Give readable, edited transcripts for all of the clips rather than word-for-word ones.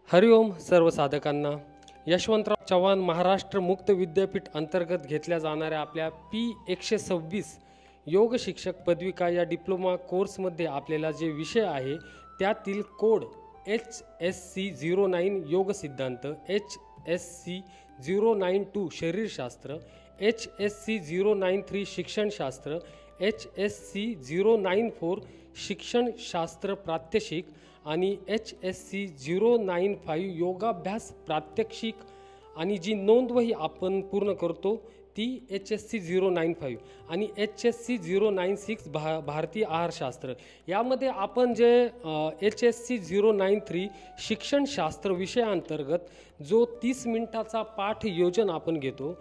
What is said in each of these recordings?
हरिओम सर्व साधकांना. यशवंतराव चव्हाण महाराष्ट्र मुक्त विद्यापीठ अंतर्गत घेतल्या जाणाऱ्या आपल्या P126 योग शिक्षक पदविका या डिप्लोमा कोर्समध्ये आपल्याला जे विषय आहे त्यातील कोड HSC09 योग सिद्धांत, HSC092 शरीरशास्त्र, HSC093 शिक्षणशास्त्र, HSC094 शिक्षणशास्त्र प्रात्यक्षिक आणि HSC095 योगाभ्यास प्रात्यक्षिक आणि जी नोंदवही आपण पूर्ण करतो ती HSC095 आणि HSC096 भारतीय आहारशास्त्र. यामध्ये आपण जे HSC093 शिक्षणशास्त्र विषयाअंतर्गत जो 30 मिनिटाचा पाठ योजना आपण घेतो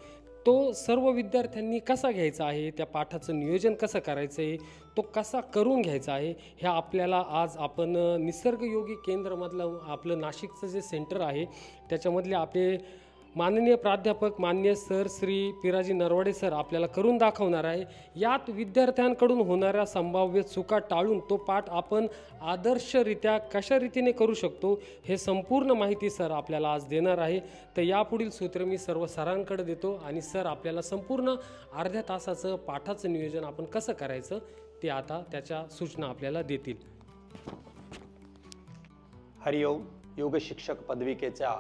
तो सर्व विद्यार्थ्यांनी कसा घ्यायचा आहे, त्या पाठाचं नियोजन कसं करायचं आहे, तो कसा करून घ्यायचा आहे, ह्या आपल्याला आज आपण निसर्ग योगी केंद्रमधलं आपलं नाशिकचं जे सेंटर आहे त्याच्यामधले आपले माननीय प्राध्यापक मान्य सर श्री पिराजी नरवडे सर आपल्याला करून दाखवणार आहे. यात विद्यार्थ्यांकडून होणाऱ्या संभाव्य चुका टाळून तो पाठ आपण आदर्शरित्या कशा रीतीने करू शकतो हे संपूर्ण माहिती सर आपल्याला आज देणार आहे. तर यापुढील सूत्र मी सर्व सरांकडे देतो आणि सर आपल्याला संपूर्ण अर्ध्या तासाचं पाठाचं नियोजन आपण कसं करायचं ते आता त्याच्या सूचना आपल्याला देतील. हरिओम. योग शिक्षक पदविकेच्या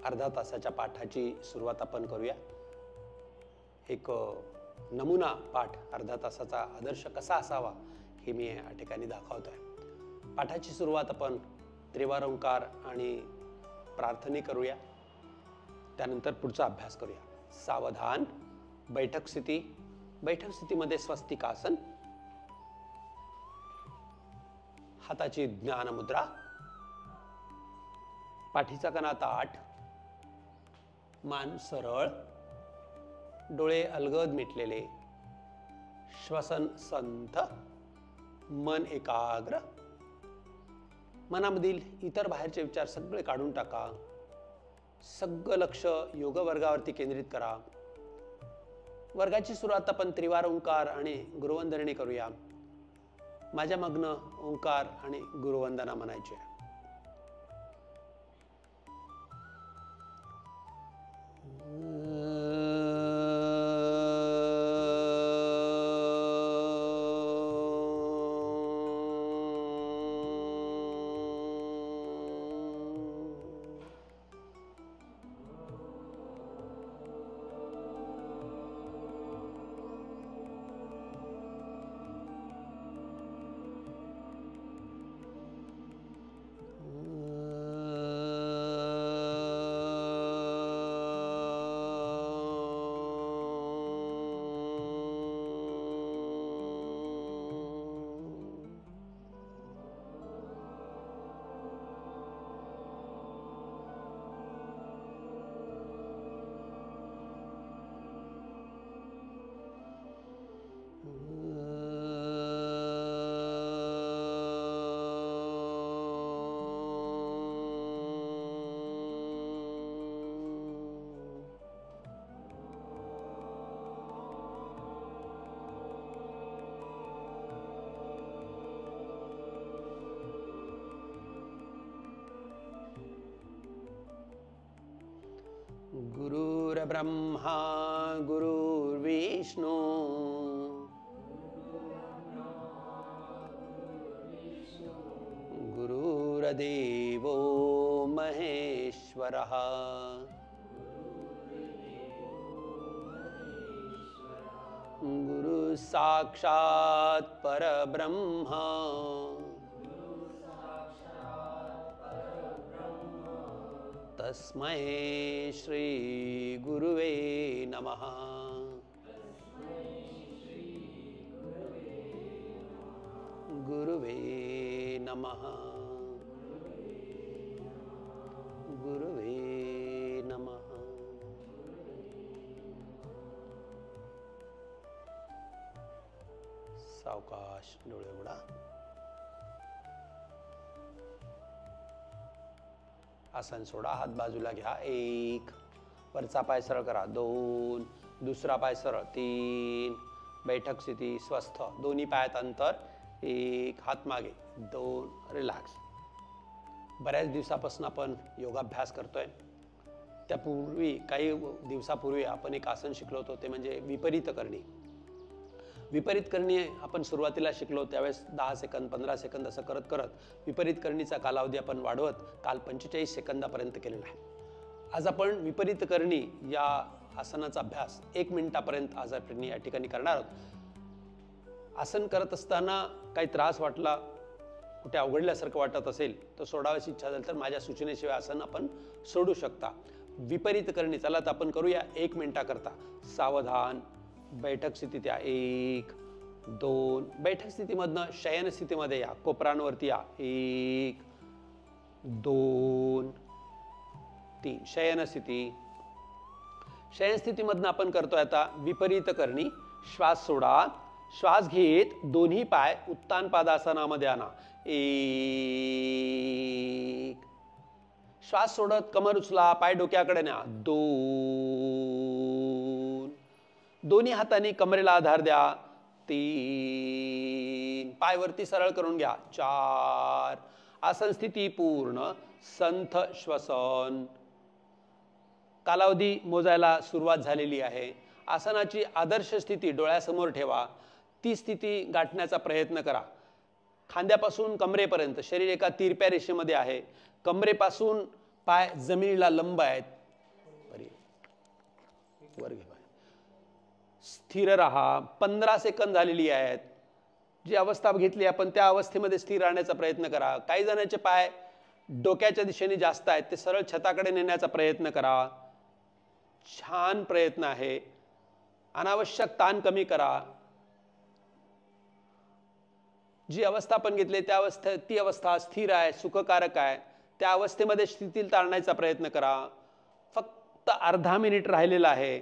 अर्धा तासाच्या पाठाची सुरुवात आपण करूया. एक नमुना पाठ अर्धा तासाचा आदर्श कसा असावा हे मी या ठिकाणी दाखवतोय. पाठाची सुरुवात आपण त्रिवार ओंकार आणि प्रार्थने करूया. त्यानंतर पुढचा अभ्यास करूया. सावधान. बैठक स्थिती. बैठक स्थितीमध्ये स्वस्तिकासन, हाताची ज्ञान मुद्रा, पाठीचा कणा ताठ, मान सरळ, डोळे अलगद मिटलेले, श्वसन संथ, मन एकाग्र. मनामधील इतर बाहेरचे विचार सगळे काढून टाका. सगळं लक्ष योग वर्गावरती केंद्रित करा. वर्गाची सुरुवात आपण त्रिवार ओंकार आणि गुरुवंदनेने करूया. माझ्या मग्न ओंकार आणि गुरुवंदना म्हणायचे. गुरुर्ब्रह्मा गुरुर्विष्णू गुरुर्देवो महेश्वरः गुरु साक्षात् परब्रह्म तस्मै श्री गुरुवे नमः. गुरुवे नमः. गुरुवे नमः. सावकाश डोळे उघडा. आसन सोडा. हात बाजूला घ्या. 1. वरचा पाय सरळ करा. 2. दुसरा पाय सरळ. 3. बैठक स्थिती स्वस्थ. दोन्ही पायात अंतर. 1. हात मागे. 2. रिलॅक्स. बऱ्याच दिवसापासून आपण योगाभ्यास करतोय. त्यापूर्वी काही दिवसापूर्वी आपण एक आसन शिकलो होतो, ते म्हणजे विपरीत करणी. विपरीत करणी आपण सुरुवातीला शिकलो त्यावेळेस 10 सेकंद 15 सेकंद असं करत करत विपरीत करणीचा कालावधी आपण वाढवत काल 45 सेकंदापर्यंत केलेला आहे. आज आपण विपरीत करणी या आसनाचा अभ्यास 1 मिनिटापर्यंत आज आपण या ठिकाणी करणार आहोत. आसन करत असताना काही त्रास वाटला, कुठे अवघडल्यासारखं वाटत असेल तर सोडावायची इच्छा झाली तर माझ्या सूचनेशिवाय आसन आपण सोडू शकता. विपरीत करणी चला तर आपण करूया 1 मिनिटाकरता. सावधान, बैठक स्थितीत या. 1 2 बैठक स्थितीमधनं शयन स्थितीमध्ये या. कोपरांवरती या. 1 2 3 शयन स्थिती. शयन स्थितीमधनं आपण करतोय आता विपरीत करणी. श्वास सोडा, श्वास घेत दोन्ही पाय उत्तान पादासनामध्ये आणा. 1 श्वास सोडत कमर उचला, पाय डोक्याकडे न्या. 2 दोन्ही हातांनी कमरेला आधार द्या. 3 पाय वरती सरळ करून घ्या. 4 आसन स्थिती पूर्ण. संथ श्वसन. कालावधी मोजायला सुरुवात झालेली आहे. आसनाची आदर्श स्थिती डोळ्यासमोर ठेवा. ती स्थिती गाठण्याचा प्रयत्न करा. खांद्यापासून कमरेपर्यंत शरीर एका तिरप्या रेषेमध्ये आहे. कमरेपासून पाय जमिनीला लंब आहेत. वर घे. स्थिर राहा. 15 सेकंद झालेली आहेत. जी अवस्था घेतली आपण त्या अवस्थेमध्ये स्थिर राहण्याचा प्रयत्न करा. काही जणांचे पाय डोक्याच्या दिशेने जास्त आहेत, ते सरळ छताकडे नेण्याचा प्रयत्न करा. छान प्रयत्न आहे. अनावश्यक ताण कमी करा. जी अवस्था आपण घेतली ती अवस्था स्थिर आहे, सुखकारक आहे. त्या अवस्थेमध्ये स्थितीला आणण्याचा प्रयत्न करा. फक्त अर्धा मिनिट राहिलेला आहे.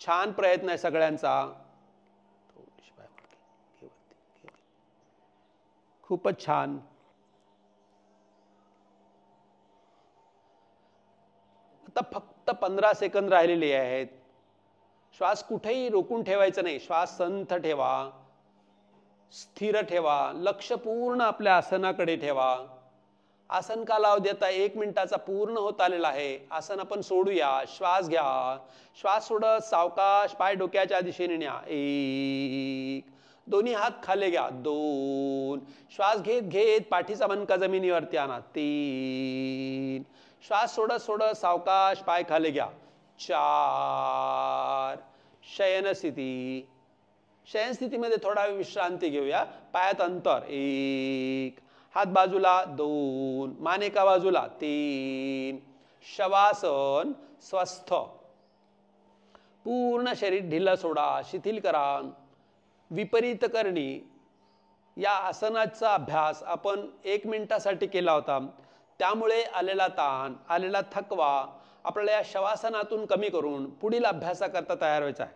छान प्रयत्न आहे सगळ्यांचा. खूपच छान. आता फक्त 15 सेकंद राहिलेले आहेत. श्वास कुठेही रोखून ठेवायचा नाही. श्वास संथ ठेवा, स्थिर ठेवा. लक्ष पूर्ण आपल्या आसनाकडे ठेवा. आसन कालावधी आता 1 मिनिटाचा पूर्ण होत आलेला आहे. आसन आपण सोडूया. श्वास घ्या. श्वास सोडत सावकाश पाय डोक्याच्या दिशेने न्या. 1 दोन्ही हात खाली घ्या. 2 श्वास घेत घेत पाठीचा मणका जमिनीवरती आणा. 3 श्वास सोडत सोडत सावकाश पाय खाली घ्या. 4 शयन स्थिती. शयन स्थितीमध्ये थोडा वेळ विश्रांती घेऊया. पायात अंतर. 1 हात बाजूला. 2 मान एका बाजूला. 3 शवासन. स्वस्थ. पूर्ण शरीर ढिलं सोडा, शिथिल करा. विपरीत करणी या आसनाचा अभ्यास आपण 1 मिनिटासाठी केला होता. त्यामुळे आलेला ताण, आलेला थकवा आपल्याला या शवासनातून कमी करून पुढील अभ्यासाकरता तयार व्हायचा आहे.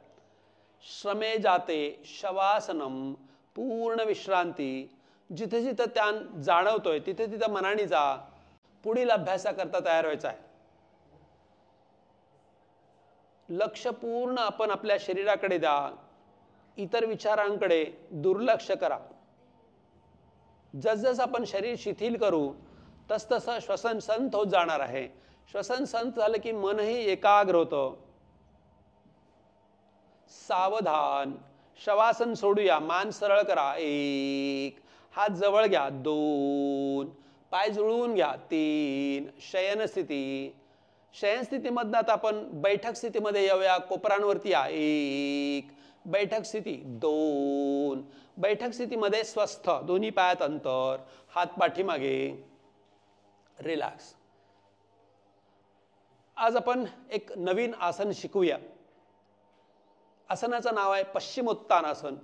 श्रमे जाते शवासनम. पूर्ण विश्रांती. जिथे जिथं ताण जाणवतोय तिथे तिथं मनाने जा. पुढील अभ्यासाकरता तयार व्हायचा आहे. लक्ष पूर्ण आपण आपल्या शरीराकडे द्या. इतर विचारांकडे दुर्लक्ष करा. जसजस आपण शरीर शिथिल करू तसतसं श्वसन संथ होत जाणार आहे. श्वसन संथ झालं की मनही एकाग्र होतं. सावधान. शवासन सोडूया. मान सरळ करा. 1 हात जवळ घ्या. 2 पाय जुळवून घ्या. 3 शयन स्थिती. शयन स्थितीमधनं आता आपण बैठक स्थितीमध्ये येऊया. कोपरांवरती या. 1 बैठक स्थिती. 2 बैठक स्थितीमध्ये स्वस्थ. दोन्ही पायात अंतर, हात पाठीमागे. रिलॅक्स. आज आपण एक नवीन आसन शिकूया. आसनाचं नाव आहे पश्चिमोत्तानासन.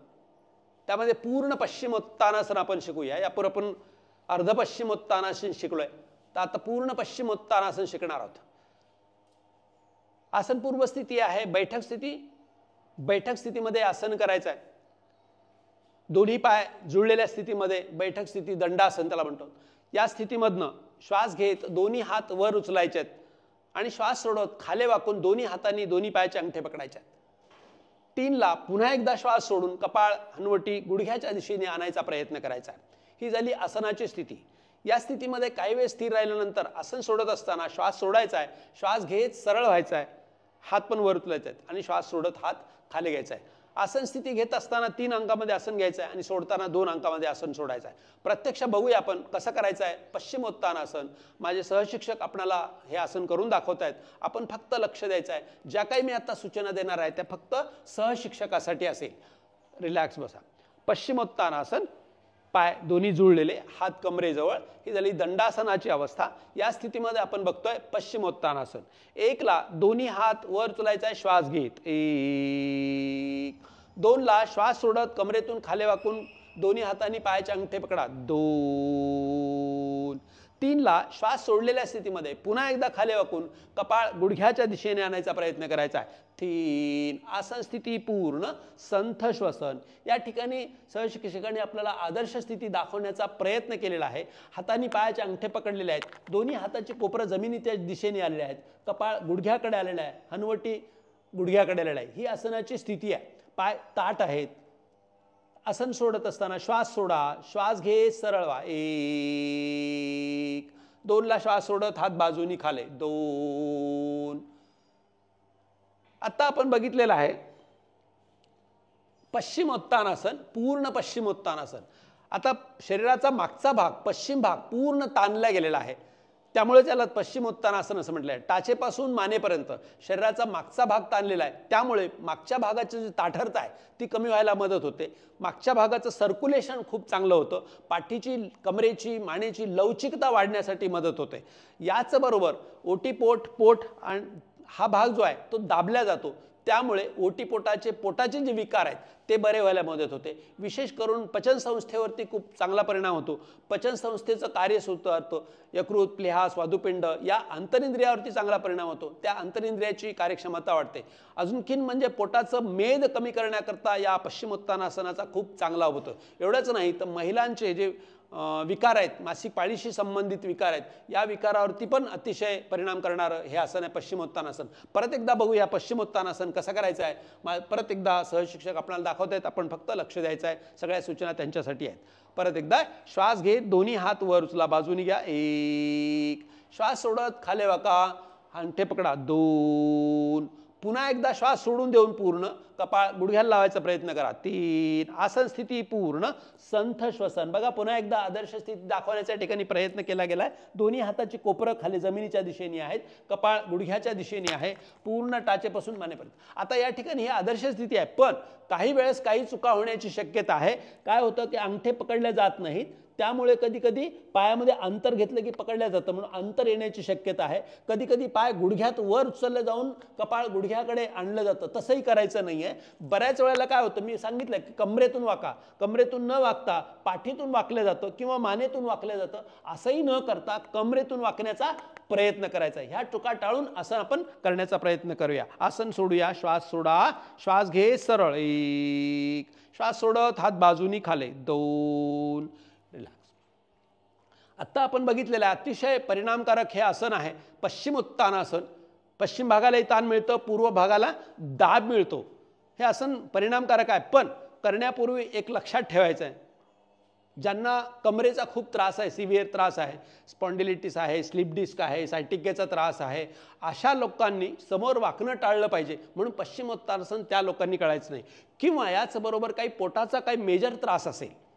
त्यामध्ये पूर्ण पश्चिमोत्तानासन आपण शिकूया. यापूर्वी आपण अर्ध पश्चिमोत्तानासन शिकलोय, तर आता पूर्ण पश्चिमोत्तानासन शिकणार आहोत. आसन पूर्व स्थिती आहे बैठक स्थिती. बैठक स्थितीमध्ये आसन करायचं आहे. दोन्ही पाय जुळलेल्या स्थितीमध्ये बैठक स्थिती, दंडासन त्याला म्हणतो. या स्थितीमधनं श्वास घेत दोन्ही हात वर उचलायचे आहेत आणि श्वास सोडत खाली वाकून दोन्ही हातांनी दोन्ही पायाचे अंगठे पकडायचे आहेत. 3 ला पुन्हा एकदा श्वास सोडून कपाळ, हनवटी गुडघ्याच्या दिशेने आणायचा प्रयत्न करायचा आहे. ही झाली आसनाची स्थिती. या स्थितीमध्ये काही वेळ स्थिर राहिल्यानंतर आसन सोडत असताना श्वास सोडायचा आहे, श्वास घेत सरळ व्हायचा आहे, हात पण वर उचलायचे आहेत आणि श्वास सोडत हात खाली घ्यायचा आहे. आसन स्थिती घेत असताना 3 अंकामध्ये आसन घ्यायचं आहे आणि सोडताना 2 अंकामध्ये आसन सोडायचं आहे. प्रत्यक्ष बघूया आपण कसं करायचं आहे. पश्चिमोत्तानासन. माझे सहशिक्षक आपल्याला हे आसन करून दाखवत आहेत. आपण फक्त लक्ष द्यायचं आहे. ज्या काही मी आता सूचना देणार आहे त्या फक्त सहशिक्षकासाठी असेल. रिलॅक्स बसा. पश्चिमोत्तानासन. पाय दोन्ही जुळलेले, हात कमरेजवळ. ही झाली दंडासनाची अवस्था. या स्थितीमध्ये आपण बघतोय पश्चिमोत्तानासन. 1 ला दोन्ही हात वर उचलायचा आहे, श्वास घेत. 1. 2 ला श्वास सोडत कमरेतून खाली वाकून दोन्ही हातांनी पायाचे अंगठे पकडा. 2. 3 ला श्वास सोडलेल्या स्थितीमध्ये पुन्हा एकदा खाली वाकून कपाळ गुडघ्याच्या दिशेने आणायचा प्रयत्न करायचा आहे. 3. आसन स्थिती पूर्ण. संथ श्वसन. या ठिकाणी सहशिक्षकांनी आपल्याला आदर्श स्थिती दाखवण्याचा प्रयत्न केलेला आहे. हातांनी पायाचे अंगठे पकडलेले आहेत, दोन्ही हाताची कोपरं जमिनीच्या दिशेने आलेले आहेत, कपाळ गुडघ्याकडे आलेलं आहे, हनवटी गुडघ्याकडे आलेला आहे. ही आसनाची स्थिती आहे. पाय ताठ आहेत. आसन सोडत असताना श्वास सोडा, श्वास घे, सरळ व्हा. 1. 2 ला श्वास सोडत हात बाजूनी खाले. 2. आता आपण बघितलेलं आहे पश्चिमोत्तानासन, पूर्ण पश्चिमोत्तानासन. आता शरीराचा मागचा भाग, पश्चिम भाग पूर्ण ताणला गेलेला आहे, त्यामुळे त्याला पश्चिमोत्तानासन असं म्हटलं आहे. टाचेपासून मानेपर्यंत शरीराचा मागचा भाग ताणलेला आहे, त्यामुळे मागच्या भागाची जी ताठरता आहे ती कमी व्हायला मदत होते. मागच्या भागाचं सर्क्युलेशन खूप चांगलं होतं. पाठीची, कमरेची, मानेची लवचिकता वाढण्यासाठी मदत होते. याच बरोबर ओटीपोट, पोट आणि हा भाग जो आहे तो दाबला जातो, त्यामुळे पोटाचे जे विकार आहेत ते बरे व्हायला मदत होते. विशेष करून पचन संस्थेवरती खूप चांगला परिणाम होतो. पचन संस्थेचं कार्य सुधारतं. यकृत, प्लीहा, स्वादुपिंड या अंतरिंद्रियावरती चांगला परिणाम होतो. त्या अंतरिंद्रियाची कार्यक्षमता वाढते. अजूनखीन म्हणजे पोटाचं मेद कमी करण्याकरता या पश्चिमोत्तानासनाचा खूप चांगला होतं. एवढंच नाही तर महिलांचे जे विकार आहेत, मासिक पाळीशी संबंधित विकार आहेत, या विकारावरती पण अतिशय परिणाम करणारं हे आसन आहे पश्चिमोत्तानासन. परत एकदा बघूया पश्चिमोत्तानासन कसं करायचं आहे. परत एकदा सहशिक्षक आपल्याला दाखवत आहेत, आपण फक्त लक्ष द्यायचं आहे. सगळ्या सूचना त्यांच्यासाठी आहेत. परत एकदा श्वास घेत दोन्ही हात वर उचला, बाजूनी घ्या. 1. श्वास सोडत खाली वाका, अंगठे पकडा. 2. पुन्हा एकदा श्वास सोडून देऊन पूर्ण कपाळ गुडघ्याला लावायचा प्रयत्न करा. 3. आसन स्थिती पूर्ण. संथ श्वसन. बघा पुन्हा एकदा आदर्श स्थिती दाखवण्याच्या ठिकाणी प्रयत्न केला गेलाय. दोन्ही हाताची कोपरं खाली जमिनीच्या दिशेने आहेत, कपाळ गुडघ्याच्या दिशेने आहे, पूर्ण टाचेपासून मानेपर्यंत. आता या ठिकाणी ही आदर्श स्थिती आहे, पण काही वेळेस काही चुका होण्याची शक्यता आहे. काय होतं की अंगठे पकडले जात नाहीत, त्यामुळे कधी कधी पायामध्ये अंतर घेतलं की पकडल्या जातं, म्हणून अंतर येण्याची शक्यता आहे. कधी कधी पाय गुडघ्यात वर उचलले जाऊन कपाळ गुडघ्याकडे आणलं जातं, तसंही करायचं नाही आहे. बऱ्याच वेळेला काय होतं, मी सांगितलं की कमरेतून वाका, कमरेतून न वाकता पाठीतून वाकलं जातं किंवा मानेतून वाकलं जातं. असंही न करता कमरेतून वाकण्याचा प्रयत्न करायचा. ह्या चुका टाळून असं आपण करण्याचा प्रयत्न करूया. आसन सोडूया, श्वास सोडा, श्वास घे, सरळ. 1. श्वास सोडत हात बाजूनी खाले. 2. रिलॅक्स. आता आपण बघितलेलं आहे अतिशय परिणामकारक हे आसन आहे पश्चिमोत्तानासन. पश्चिम भागालाही ताण मिळतं, पूर्व भागाला दाब मिळतो. हे आसन परिणामकारक आहे, पण करण्यापूर्वी एक लक्षात ठेवायचं आहे. ज्यांना कमरेचा खूप त्रास आहे, सिव्हिअर त्रास आहे, स्पॉन्डिलिटिस आहे, स्लिप डिस्क आहे, सायटिकेचा त्रास आहे, अशा लोकांनी समोर वाकणं टाळलं पाहिजे. म्हणून पश्चिमोत्तानासन त्या लोकांनी करायचं नाही. किंवा याचबरोबर काही पोटाचा काही मेजर त्रास असेल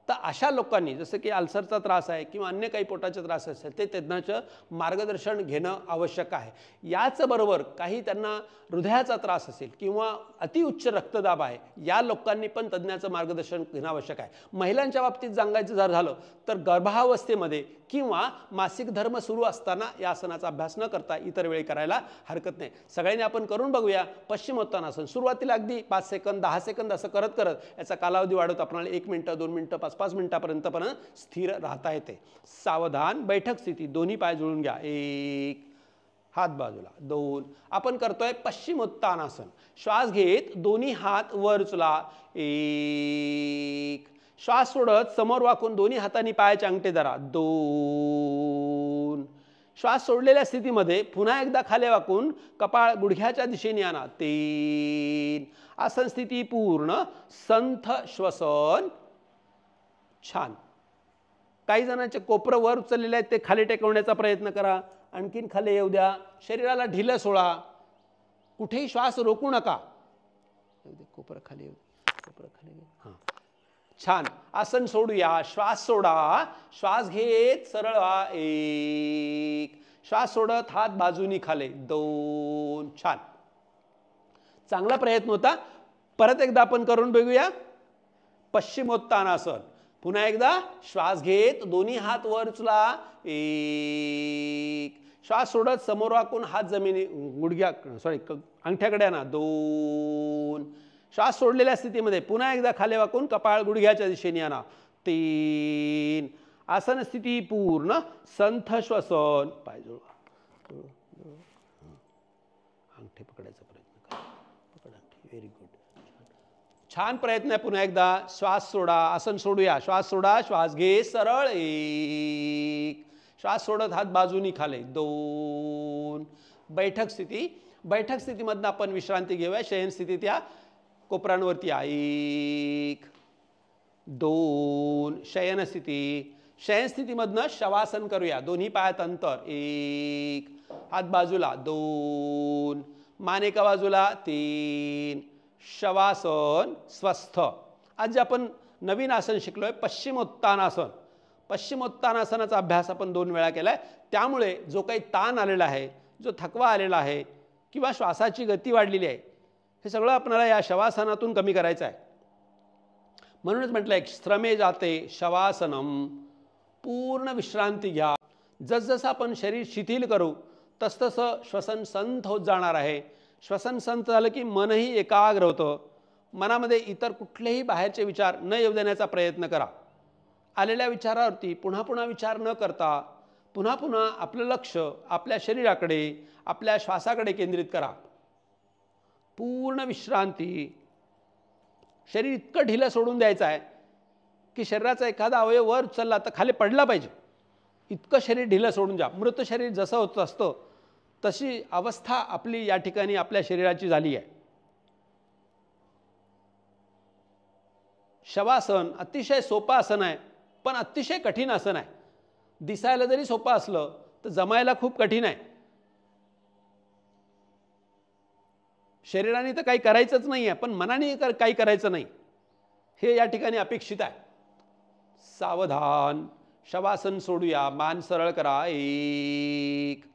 तर अशा लोकांनी, जसं की अल्सरचा त्रास आहे किंवा अन्य काही पोटाचे त्रास असेल, ते तज्ज्ञाचं मार्गदर्शन घेणं आवश्यक आहे. याचबरोबर काही त्यांना हृदयाचा त्रास असेल किंवा अतिउच्च रक्तदाब आहे, या लोकांनी पण तज्ज्ञाचं मार्गदर्शन घेणं आवश्यक आहे. महिलांच्या बाबतीत सांगायचं जर झालं तर गर्भावस्थेमध्ये किंवा मासिक धर्म सुरू असताना या आसनाचा अभ्यास न करता इतर वेळी करायला हरकत नाही. सगळ्यांनी आपण करून बघूया पश्चिमोत्तानासन. सुरुवातीला अगदी 5 सेकंद 10 सेकंद असं करत करत याचा कालावधी वाढवत आपल्याला 1 मिनिट 2 मिनिटं 5-5 मिनिटापर्यंत पण स्थिर राहता येते. सावधान बैठक स्थिती. दोन्ही पाय जुळून घ्या. 1. हात बाजूला. 2. आपण करतोय पश्चिमोत्तानासन. श्वास घेत दोन्ही हात वर उचला. 1. श्वास सोडत समोर वाकून दोन्ही हातांनी पायाचे अंगठे धरा. 2. श्वास सोडलेल्या स्थितीमध्ये पुन्हा एकदा खाली वाकून कपाळ गुडघ्याच्या दिशेने आणा. 3. आसन स्थिती पूर्ण. संथ श्वसन. छान. काही जणांचे कोपरं वर उचललेले आहेत ते खाली टेकवण्याचा प्रयत्न करा, आणखीन खाली येऊ द्या, शरीराला ढिलं सोडा, कुठेही श्वास रोखू नका. कोपरं खाली येऊ, कोपरं खाली येऊ. हां, छान. आसन सोडूया, श्वास सोडा, श्वास घेत सरळ व्हा, 1, श्वास सोडत हात बाजूनी खाली, 2, छान. चांगला प्रयत्न होता. परत एकदा आपण करून बघूया. पश्चिमोत्तानासन. पुन्हा एकदा श्वास घेत दोन्ही हात वर उचला, 1, श्वास सोडत समोर वाकून हात जमिनी गुडघ्या अंगठ्याकडे आणा, 2, श्वास सोडलेल्या स्थितीमध्ये पुन्हा एकदा खाली वाकून कपाळ गुडघ्याच्या दिशेने आणा, 3, आसन स्थिती पूर्ण, संथ श्वसन, पाय जुळवा, अंगठे पकडायचा प्रयत्न करा, पकड अंगठे, व्हेरी गुड, छान प्रयत्न आहे. पुन्हा एकदा श्वास सोडा, आसन सोडूया, श्वास सोडा, श्वास घे सरळ, 1, श्वास सोडत हात बाजूनी खाली, 2, बैठक स्थिती. बैठक स्थितीमधनं आपण विश्रांती घेऊया. शयन स्थितीत या, कोपरांवरती या, 1, 2, शयन स्थिती. शयन स्थितीमधनं शवासन करूया. दोन्ही पायात अंतर, 1, हात बाजूला, 2, मान एका बाजूला, 3, शवासन, स्वस्थ. आज आपण नवीन आसन शिकलोय, पश्चिमोत्तानासन. पश्चिमोत्तानासनाचा अभ्यास आपण 2 वेळा केलाय. त्यामुळे जो काही ताण आलेला आहे, जो थकवा आलेला आहे किंवा श्वासाची गती वाढलेली आहे, हे सगळं आपल्याला या शवासनातून कमी करायचं आहे. म्हणूनच म्हटलंय श्रमे जाते शवासनम. पूर्ण विश्रांती घ्या. जसजसं आपण शरीर शिथिल करू तसतसं श्वसन संथ होत जाणार आहे. श्वसन संथ झालं की मनही एकाग्र होतं. मनामध्ये इतर कुठलेही बाहेरचे विचार न येऊ देण्याचा प्रयत्न करा. आलेल्या विचारावरती पुन्हा पुन्हा विचार न करता पुन्हा पुन्हा आपलं लक्ष आपल्या शरीराकडे, आपल्या श्वासाकडे केंद्रित करा. पूर्ण विश्रांती. शरीर इतकं ढिलं सोडून द्यायचं आहे की शरीराचा एखादा अवयव वर उचलला तर खाली पडला पाहिजे, इतकं शरीर ढिलं सोडून जा. मृत शरीर जसं होत असतं तशी अवस्था आपली या ठिकाणी आपल्या शरीराची झाली आहे. शवासन अतिशय सोपं आसन आहे, पण अतिशय कठीण आसन आहे. दिसायला जरी सोपं असलं तर जमायला खूप कठीण आहे. शरीराने तर काही करायचंच नाही आहे, पण मनाने काही करायचं नाही, हे या ठिकाणी अपेक्षित आहे. सावधान. शवासन सोडूया. मान सरळ करा. 1,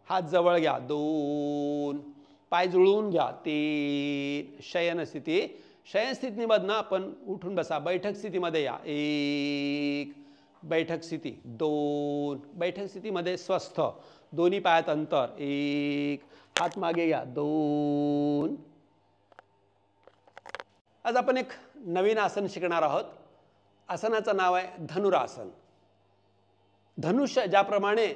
हात जवळ घ्या. 2, पाय जुळवून घ्या. 3, शयन स्थिती. शयन स्थितीमधनं आपण उठून बसा. बैठक स्थितीमध्ये या. 1, बैठक स्थिती. 2, बैठक स्थितीमध्ये स्वस्थ. दोन्ही पायात अंतर. 1, हात मागे घ्या. 2. आज आपण एक नवीन आसन शिकणार आहोत. आसनाचं नाव आहे धनुरासन. धनुष्य ज्याप्रमाणे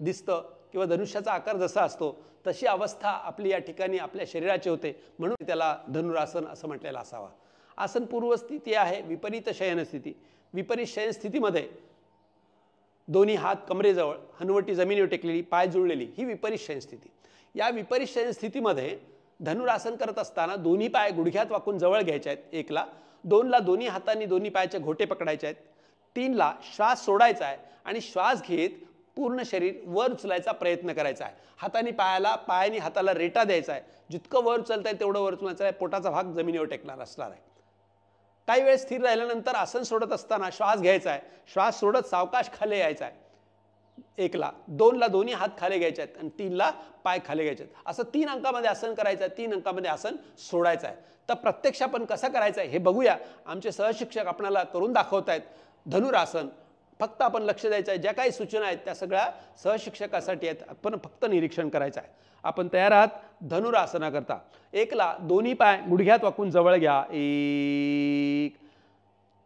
दिसतं किंवा धनुष्याचा आकार जसा असतो तशी अवस्था आपली या ठिकाणी आपल्या शरीराची होते, म्हणून त्याला धनुरासन असं म्हटलेलं असावा. आसन पूर्वस्थिती आहे विपरीत शयन स्थिती. विपरीत शयन स्थितीमध्ये दोन्ही हात कमरेजवळ, हनुवटी जमिनीवर टेकलेली, पाय जुळलेली, ही विपरीत शयन स्थिती. या विपरीत शयन स्थितीमध्ये धनुरासन करत असताना दोन्ही पाय गुडघ्यात वाकून जवळ घ्यायचे आहेत. 1ला. 2ला दोन्ही हातांनी दोन्ही पायाचे घोटे पकडायचे आहेत. 3ला श्वास सोडायचा आहे आणि श्वास घेत पूर्ण शरीर वर उचलायचा प्रयत्न करायचा आहे. हाताने पायाने हाताला रेटा द्यायचा आहे. जितकं वर उचलता येईल तेवढं वर उचलायचं आहे. पोटाचा भाग जमिनीवर टेकणार असणार आहे. काही वेळ स्थिर राहिल्यानंतर आसन सोडत असताना श्वास घ्यायचा आहे. श्वास सोडत सावकाश खाली यायचा आहे. 1ला. 2ला दोन्ही हात खाली घ्यायचे आहेत आणि 3ला पाय खाली घ्यायचे आहेत. असं 3 अंकामध्ये आसन करायचं आहे. 3 अंकामध्ये आसन सोडायचं आहे. तर प्रत्यक्ष आपण कसं करायचं आहे हे बघूया. आमचे सहशिक्षक आपल्याला करून दाखवत आहेत धनुरासन. फक्त आपण लक्ष द्यायचं आहे. ज्या काही सूचना आहेत त्या सगळ्या सहशिक्षकासाठी आहेत. आपण फक्त निरीक्षण करायचं आहे. आपण तयार आहात धनुरासनाकरता. 1ला दोन्ही पाय गुडघ्यात वाकून जवळ घ्या. 1.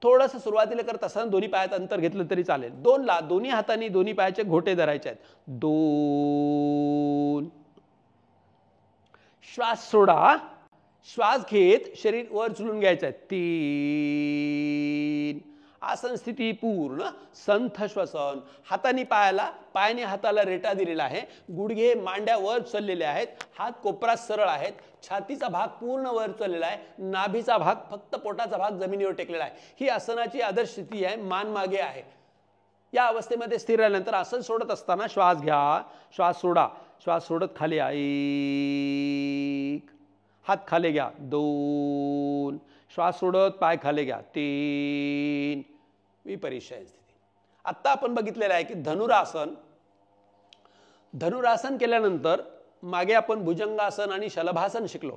थोडंसं सुरुवातीला करत असताना दोन्ही पायात अंतर घेतलं तरी चालेल. 2ला दोन्ही हातांनी दोन्ही पायाचे घोटे धरायचे आहेत. 2. श्वास सोडा. श्वास घेत शरीर वर उचलून घ्यायचं आहे. 3. आसन स्थिती पूर्ण. संथ श्वसन. हाताने पायाने हाताला रेटा दिलेला आहे. गुडघे मांड्या वर उचललेले आहेत. हात कोपरात सरळ आहेत. छातीचा भाग पूर्ण वर उचललेला आहे. नाभीचा भाग, फक्त पोटाचा भाग जमिनीवर टेकलेला आहे. ही आसनाची आदर्श स्थिती आहे. मान मागे आहे. या अवस्थेमध्ये स्थिर राहिल्यानंतर आसन सोडत असताना श्वास घ्या, श्वास सोडा, श्वास सोडत खाली या, 1, हात खाली घ्या, 2, श्वास सोडत पाय खाली घ्या, 3, विपरीत शयन स्थिती. आत्ता आपण बघितलेलं आहे की धनुरासन केल्यानंतर मागे आपण भुजंगासन आणि शलभासन शिकलो.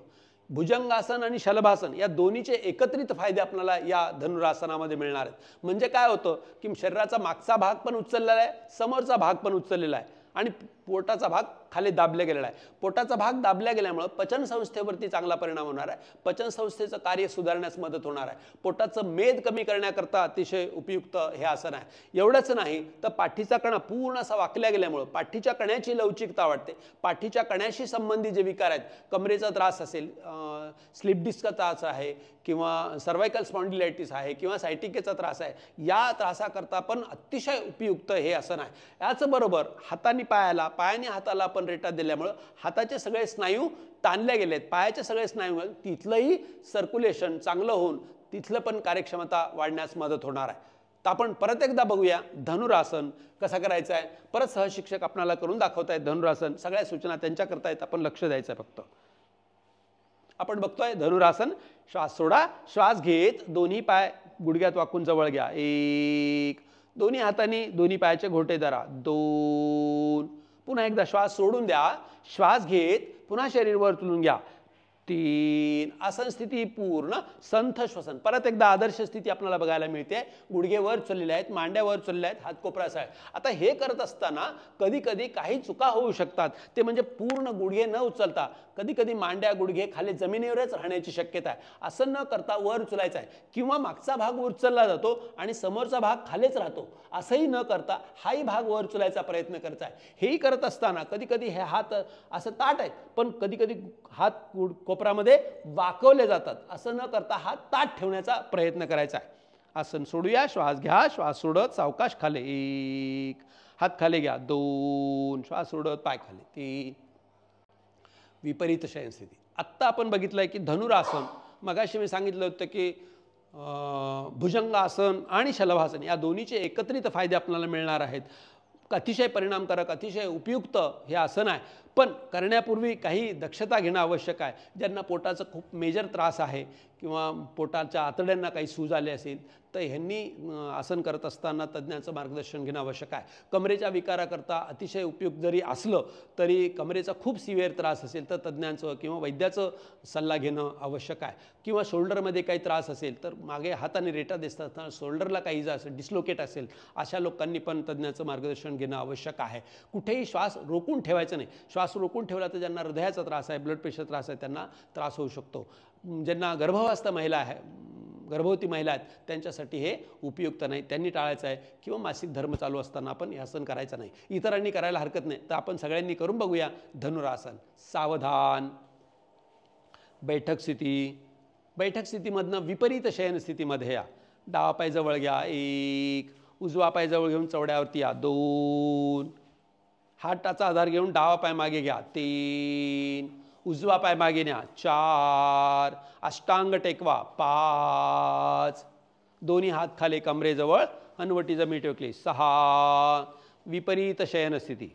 भुजंगासन आणि शलभासन या दोन्हीचे एकत्रित फायदे आपल्याला या धनुरासनामध्ये मिळणार आहेत. म्हणजे काय होतं की शरीराचा मागचा भाग पण उचललेला आहे, समोरचा भाग पण उचललेला आहे आणि पोटाचा भाग खाली दाबला गेलेला आहे. पोटाचा भाग दाबल्या गेल्यामुळे पचन संस्थेवरती चांगला परिणाम होणार आहे. पचन संस्थेचं कार्य सुधारण्यास मदत होणार आहे. पोटाचं मेद कमी करण्याकरता अतिशय उपयुक्त हे आसन आहे. एवढंच नाही तर पाठीचा कणा पूर्ण असा वाकल्या गेल्यामुळे पाठीच्या कण्याची लवचिकता वाढते. पाठीच्या कण्याशी संबंधित जे विकार आहेत, कमरेचा त्रास असेल, स्लिप डिस्कचा त्रास आहे किंवा सर्वायकल स्पॉन्डिलायटिस आहे किंवा सायटिकेचा त्रास आहे, या त्रासाकरता पण अतिशय उपयुक्त हे आसन आहे. याचबरोबर हाताने पायाने हाताला आपण रेटा दिल्यामुळे हाताचे सगळे स्नायू ताणले गेलेत, पायाचे सगळे स्नायू, तिथलंही सर्क्युलेशन चांगलं होऊन तिथलं पण कार्यक्षमता वाढण्यास मदत होणार आहे. तर आपण परत एकदा बघूया धनुरासन कसं करायचं आहे. परत सहशिक्षक आपल्याला करून दाखवतायत धनुरासन. सगळ्या सूचना त्यांच्याकरता आहेत, आपण लक्ष द्यायचं आहे फक्त. आपण बघतोय धनुरासन. श्वास सोडा, श्वास घेत दोन्ही पाय गुडघ्यात वाकून जवळ घ्या, 1, दोन्ही हातांनी दोन्ही पायाचे घोटे धरा, 2, पुन्हा एकदा श्वास सोडून द्या, श्वास घेत पुन्हा शरीर वर तुलून घ्या, 3, आसन स्थिती पूर्ण संथ श्वसन. परत एकदा आदर्श स्थिती आपल्याला बघायला मिळते. गुडघे वर चललेले आहेत, मांड्या वर चललेल्या आहेत, हात कोपरास आहे. आता हे करत असताना कधी कधी काही चुका होऊ शकतात. ते म्हणजे पूर्ण गुडघे न उचलता कधी कधी मांड्या गुडघे खाली जमिनीवरच राहण्याची शक्यता आहे. असं न करता वर उचलायचं आहे किंवा मागचा भाग उचलला जातो आणि समोरचा भाग खालीच राहतो, असंही न करता हाही भाग वर उचलायचा प्रयत्न करायचा आहे. हेही करत असताना कधी कधी हे हात असं ताट आहेत, पण कधी कधी हात कोपरामध्ये वाकवले जातात. असं न करता हात ताट ठेवण्याचा प्रयत्न करायचा आहे. आसन सोडूया, श्वास घ्या, श्वास सोडत सावकाश खाली, 1, हात खाली घ्या, 2, श्वास सोडत पाय खाली, 3, विपरीत शयन स्थिती. आत्ता आपण बघितलंय की धनुरासन, मगाशी मी सांगितलं होतं की भुजंगासन आणि शलभासन या दोन्हीचे एकत्रित फायदे आपल्याला मिळणार आहेत. अतिशय परिणामकारक, अतिशय उपयुक्त हे आसन आहे. पण करण्यापूर्वी काही दक्षता घेणं आवश्यक आहे. ज्यांना पोटाचा खूप मेजर त्रास आहे किंवा पोटाच्या आतड्यांना काही सूज आले असेल तर ह्यांनी आसन करत असताना तज्ज्ञाचं मार्गदर्शन घेणं आवश्यक आहे. कमरेच्या विकाराकरता अतिशय उपयुक्त जरी असलं तरी कमरेचा खूप सिव्हिअर त्रास असेल तर तज्ज्ञांचं किंवा वैद्याचं सल्ला घेणं आवश्यक आहे. किंवा शोल्डरमध्ये काही त्रास असेल तर मागे हाताने रेटा देत असताना शोल्डरला काही इजा असेल, डिस्लोकेट असेल, अशा लोकांनी पण तज्ज्ञाचं मार्गदर्शन घेणं आवश्यक आहे. कुठेही श्वास रोखून ठेवायचं नाही. श्वास रोखून ठेवला तर ज्यांना हृदयाचा त्रास आहे, ब्लड प्रेशर त्रास आहे, त्यांना त्रास होऊ शकतो. ज्यांना गर्भावस्था महिला आहे, गर्भवती महिला आहेत, त्यांच्यासाठी हे उपयुक्त नाही, त्यांनी टाळायचं आहे. किंवा मासिक धर्म चालू असताना आपण हे आसन करायचं नाही. इतरांनी करायला हरकत नाही, तर आपण सगळ्यांनी करून बघूया धनुरासन. सावधान, बैठक स्थिती. बैठक स्थितीमधनं विपरीत शयन स्थितीमध्ये या. डावा पाय जवळ घ्या, 1, उजवा पाय जवळ घेऊन चवड्यावरती या, 2, हाताचा आधार घेऊन डावा पाय मागे घ्या, 3, उजवा पाय मागे न्या, 4, अष्टांग टेकवा, 5, दोन्ही हात खाली कमरेजवळ, हनवटी जमीन टेकली, 6, विपरीत शयन स्थिती.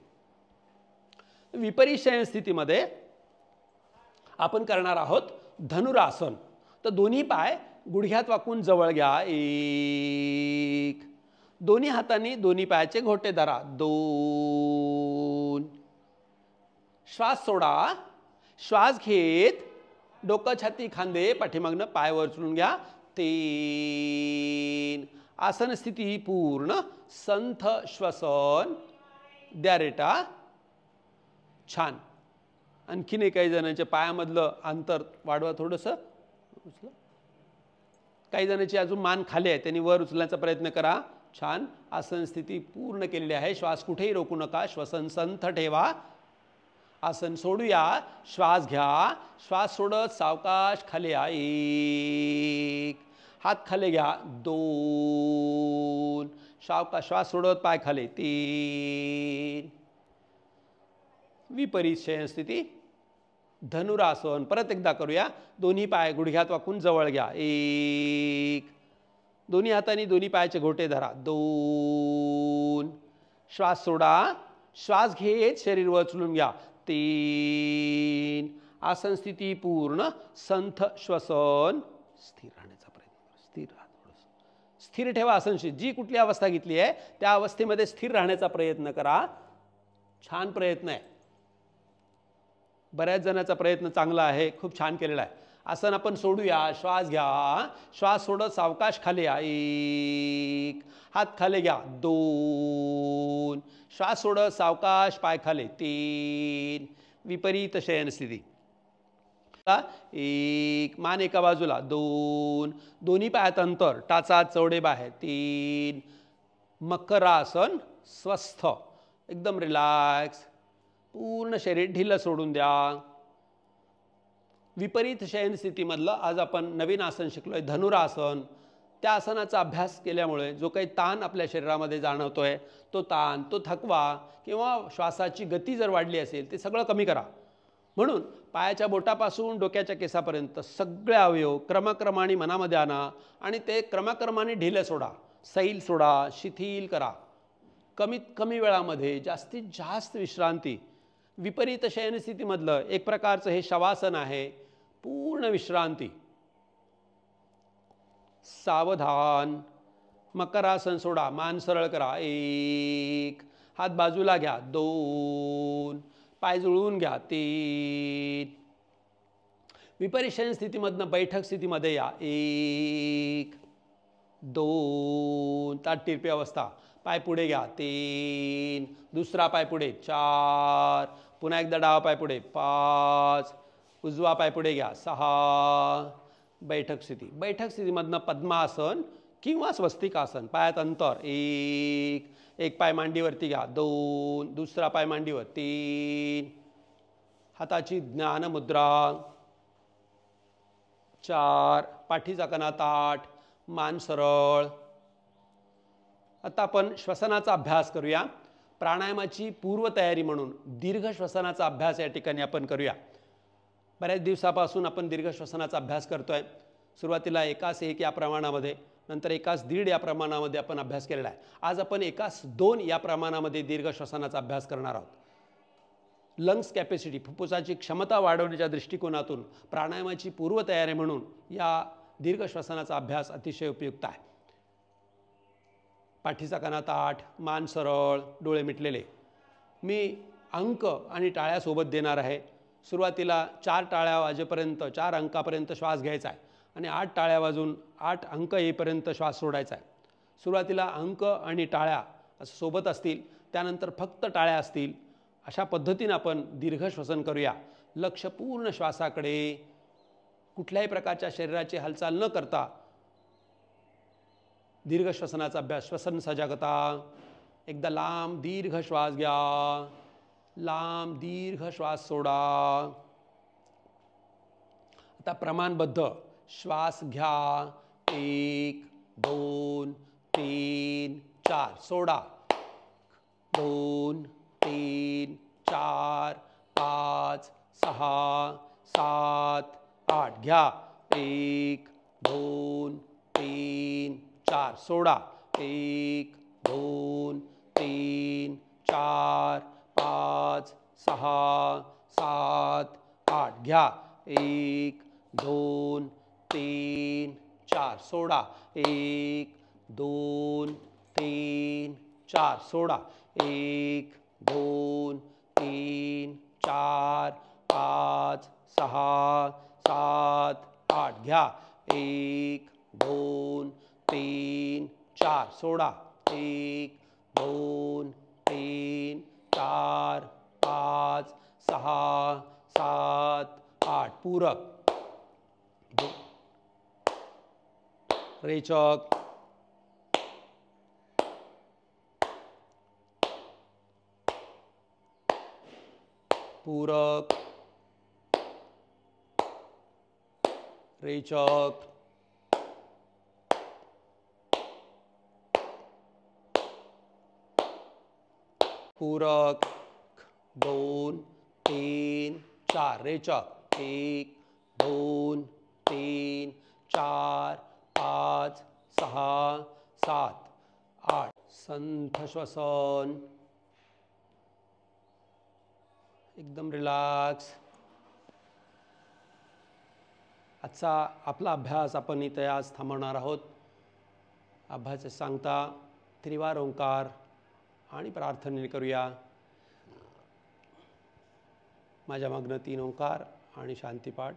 विपरीत शयन स्थितीमध्ये आपण करणार आहोत धनुरासन. तर दोन्ही पाय गुडघ्यात वाकून जवळ घ्या, 1, दोन्ही हातांनी दोन्ही पायाचे घोटे धरा, 2, श्वास सोडा, श्वास घेत डोकं, छाती, खांदे पाठीमागनं पाय वर चढून घ्या, 3, आसन स्थिती पूर्ण संथ श्वसन द्या रेटा. छान. आणखीन काही जणांच्या पायामधलं अंतर वाढवा थोडंसं. काही जणांची अजून मान खाली आहे, त्यांनी वर उचलण्याचा प्रयत्न करा. छान. आसन स्थिती पूर्ण केलेली आहे. श्वास कुठेही रोखू नका, श्वसन संथ ठेवा. आसन सोडूया, श्वास घ्या, श्वास सोडत सावकाश खाली या, 1, हात खाली घ्या, 2, सावकाश श्वास सोडत पाय खाली, 3, विपरीत शयन स्थिती धनुरासन. परत एकदा करूया. दोन्ही पाय गुडघ्यात वाकून जवळ घ्या, 1, दोन्ही हातांनी दोन्ही पायाचे घोटे धरा. 2. श्वास सोडा. श्वास घेत शरीर उचलून घ्या. 3. आसन स्थिती पूर्ण. संथ श्वसन. स्थिर राहण्याचा प्रयत्न. स्थिर राहा. स्थिर ठेवा आसनशी. जी कुठली अवस्था घेतली आहे त्या अवस्थेमध्ये स्थिर राहण्याचा प्रयत्न करा. छान प्रयत्न आहे. बऱ्याच जणांचा प्रयत्न चांगला आहे. खूप छान केलेला आहे. आसन आपण सोडूया. श्वास घ्या. श्वास सोडत सावकाश खाली या. 1. हात खाली घ्या. 2. श्वास सोडत सावकाश पाय खाली. 3. विपरीत शयन स्थिती. 1. मान एका बाजूला. 2. दोन्ही पायात अंतर. टाचा चवडे बाहेर. 3. मकरासन. स्वस्थ एकदम रिलॅक्स. पूर्ण शरीर ढिलं सोडून द्या. विपरीत शयन स्थितीमधलं आज आपण नवीन आसन शिकलोय धनुरासन. त्या आसनाचा अभ्यास केल्यामुळे जो काही ताण आपल्या शरीरामध्ये जाणवतोय तो ताण, तो थकवा किंवा श्वासाची गती जर वाढली असेल ते सगळं कमी करा. म्हणून पायाच्या बोटापासून डोक्याच्या केसापर्यंत सगळे अवयव क्रमक्रमाने मनामध्ये आणा आणि ते क्रमक्रमाने ढिले सोडा. सैल सोडा. शिथिल करा. कमीत कमी वेळामध्ये जास्तीत जास्त विश्रांती. विपरीत शयनस्थितीमधलं एक प्रकारचं हे शवासन आहे. पूर्ण विश्रांती. सावधान. मकरासन सोडा. मान सरळ करा. 1. हात बाजूला घ्या. 2. पाय जुळवून घ्या. 3. विपरीत शयन स्थितीमधनं बैठक स्थितीमध्ये या. 1. 2. ताठ तिरपी अवस्था. पाय पुढे घ्या. 3. दुसरा पाय पुढे. 4. पुन्हा एकदा डावा पाय पुढे. 5. उजवा पाय पुढे घ्या. 6. बैठक स्थिती. बैठक स्थितीमधनं पद्मासन किंवा स्वस्तिकासन. पायात अंतर. 1. एक पाय मांडीवरती घ्या. 2. दुसरा पाय मांडीवर. 3. हाताची ज्ञान मुद्रा. 4. पाठीचा कणा ताठ. मान सरळ. आता आपण श्वसनाचा अभ्यास करूया. प्राणायामाची पूर्वतयारी म्हणून दीर्घ श्वसनाचा अभ्यास या ठिकाणी आपण करूया. बऱ्याच दिवसापासून आपण दीर्घ श्वसनाचा अभ्यास करतोय. सुरुवातीला 1:1 या प्रमाणामध्ये, नंतर 1:1.5 या प्रमाणामध्ये आपण अभ्यास केलेला आहे. आज आपण 1:2 या प्रमाणामध्ये दीर्घ श्वसनाचा अभ्यास करणार आहोत. लंग्स कॅपॅसिटी, फुफ्फुसाची क्षमता वाढवण्याच्या दृष्टिकोनातून प्राणायामाची पूर्वतयारी म्हणून या दीर्घ श्वसनाचा अभ्यास अतिशय उपयुक्त आहे. पाठीचा कणा ताठ. मान सरळ. डोळे मिटलेले. मी अंक आणि टाळ्यासोबत देणार आहे. सुरुवातीला 4 टाळ्या वाजेपर्यंत 4 अंकापर्यंत श्वास घ्यायचा आहे आणि 8 टाळ्या वाजून 8 अंक येईपर्यंत श्वास सोडायचा आहे. सुरुवातीला अंक आणि टाळ्या असं सोबत असतील, त्यानंतर फक्त टाळ्या असतील. अशा पद्धतीने आपण दीर्घ श्वसन करूया. लक्ष पूर्ण श्वासाकडे. कुठल्याही प्रकारच्या शरीराची हालचाल न करता दीर्घ श्वसनाचा अभ्यास. श्वसन सजागता. एकदा लांब दीर्घ श्वास घ्या. लांब दीर्घ श्वास सोडा. आता प्रमाणबद्ध श्वास घ्या. 1, 2, 3, 4. सोडा. 2, 3, 4, 5, 6, 7, 8. घ्या. 1, 2, 3, 4. सोडा. 1, 2, 3, 4, 5, 6, 7, 8. घ्या. 1, 2, 3, 4. सोडा. 1, 2, 3, 4. सोडा. 1, 2, 3, 4, 5, 6, 7, 8. घ्या. 1, 2, 3, 4. सोडा. 1, 2, 3, 4, 5, 6, 7, 8. पूरक. रेचक. पूरक. रेचक. पूरक. 2, 3, 4. रेचक. 1, 2, 3, 4, 5, 6 7 8 संथ श्वसन, एकदम रिलॅक्स. आजचा आपला अभ्यास आपण इथे आज थांबवणार आहोत. अभ्यास सांगता त्रिवार ओंकार आणि प्रार्थनेने करूया. माझ्या मागणं 3 ओंकार आणि शांतीपाठ.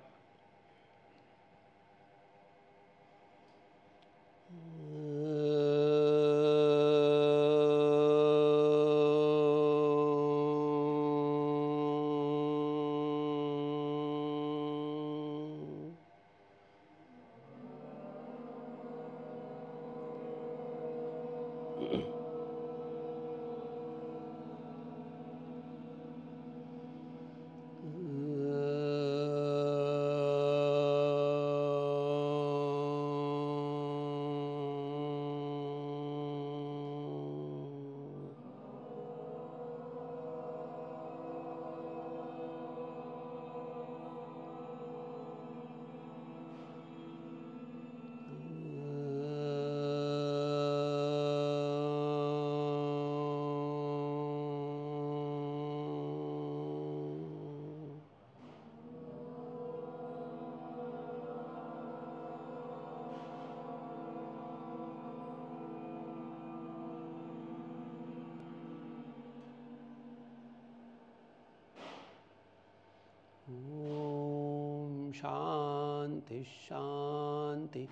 ओम शांति शांति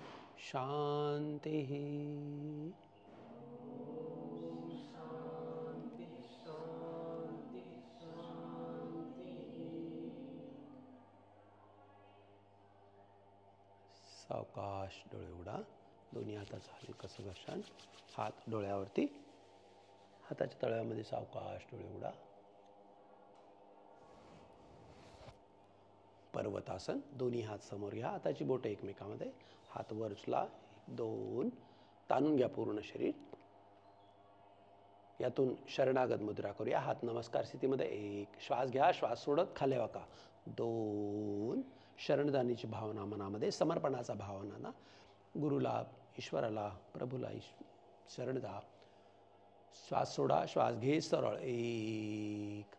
शांति. सावकाश डोळे उघडा. दोन्ही हाताचं हलकसं घर्षण. हात डोळ्यावरती, हाताच्या तळव्यामध्ये सावकाश डोळे उघडा. पर्वतासन. दोन्ही हात समोर घ्या. हाताची बोटं एकमेकामध्ये. हात वर उचला. 2 ताणून घ्या पूर्ण शरीर. यातून शरणागत मुद्रा करूया. हात नमस्कार स्थितीमध्ये. 1 श्वास घ्या. श्वास सोडत खाली वाका. 2 शरणदानीची भावना मनामध्ये. समर्पणाचा भावना. गुरुला, ईश्वराला, प्रभूला शरणदा. श्वास सोडा. श्वास घे सरळ. 1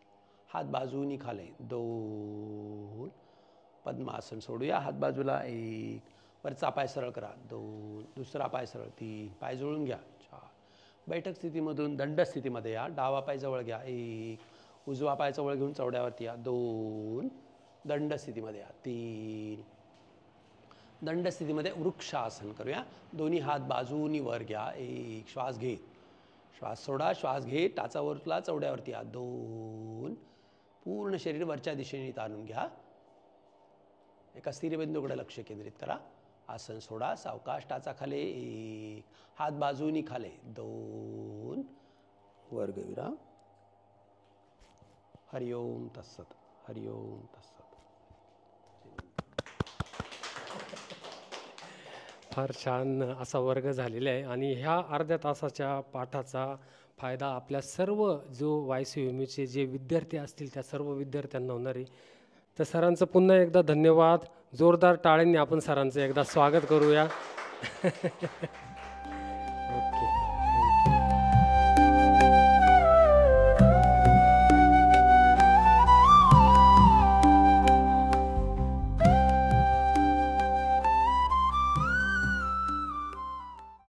हात बाजूनी खाली. 2 पद्मासन सोडूया. हात बाजूला. 1 वरचा पाय सरळ करा. 2 दुसरा पाय सरळ. 3 पाय जुळून घ्या. 4 बैठक स्थितीमधून दंड स्थितीमध्ये या. डावा पाय जवळ घ्या. 1 उजवा पाय जवळ घेऊन चवड्यावरती या. 2 दंड स्थितीमध्ये या. 3 दंड स्थितीमध्ये वृक्षासन करूया. दोन्ही हात बाजूनी वर घ्या. 1 श्वास घे. श्वास सोडा. श्वास घे. टाचा वरला चवड्यावरती या. 2 पूर्ण शरीर वरच्या दिशेने ताणून घ्या. एका स्थिर बिंदूकडे लक्ष केंद्रित करा. आसन सोडा. सावकाश टाचा खाली. 1 हात बाजूनी खाली. 2 वर्गविराम. हरिओम तत्सत. हरिओम तत्सत. फार छान असा वर्ग झालेला आहे आणि ह्या अर्ध्या तासाच्या पाठाचा फायदा आपल्या सर्व जो YCMUचे जे विद्यार्थी असतील त्या सर्व विद्यार्थ्यांना होणार आहे. तर सरांचं पुन्हा एकदा धन्यवाद. जोरदार टाळ्यांनी आपण सरांचं एकदा स्वागत करूया.